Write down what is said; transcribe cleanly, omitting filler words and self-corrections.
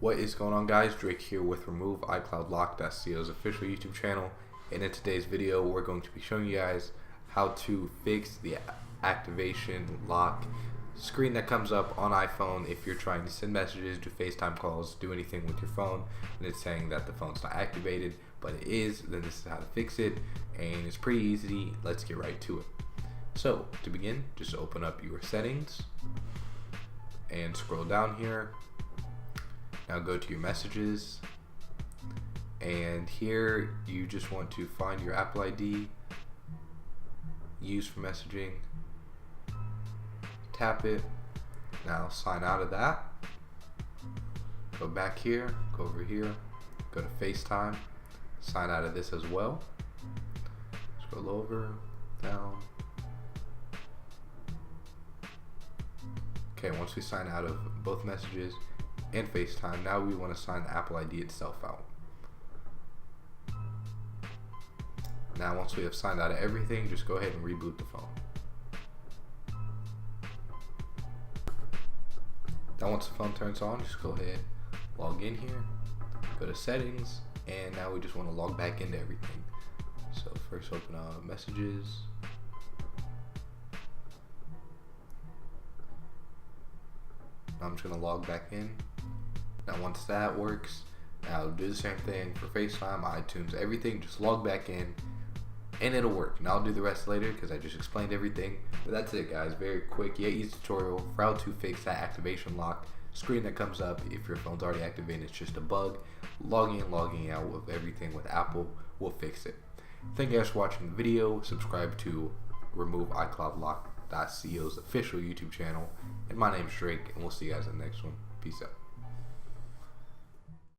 What is going on, guys? Drake here with Remove iCloud Lock.co's official YouTube channel, and in today's video we're going to be showing you guys how to fix the activation lock screen that comes up on iPhone if you're trying to send messages, do FaceTime calls, do anything with your phone, and it's saying that the phone's not activated, but it is. Then this is how to fix it, and it's pretty easy. Let's get right to it. So to begin, just open up your settings and scroll down here. Now go to your messages, and here you just want to find your Apple ID used for messaging, tap it. Now sign out of that, go back here, go over here, go to FaceTime, sign out of this as well, scroll over, down. Okay, once we sign out of both messages and FaceTime, now we want to sign the Apple ID itself out. Now once we have signed out of everything, just go ahead and reboot the phone. Now once the phone turns on, just go ahead, log in here, go to settings, and now we just want to log back into everything. So first open up messages, I'm just going to log back in. Now once that works, now do the same thing for FaceTime, iTunes, everything. Just log back in and it'll work. Now I'll do the rest later because I just explained everything. But that's it, guys. Very quick yet easy tutorial for how to fix that activation lock screen that comes up if your phone's already activated. It's just a bug. Logging in, logging out with everything with Apple will fix it. Thank you guys for watching the video. Subscribe to Remove iCloud Lock.co's official YouTube channel. And my name is Drake, and we'll see you guys in the next one. Peace out.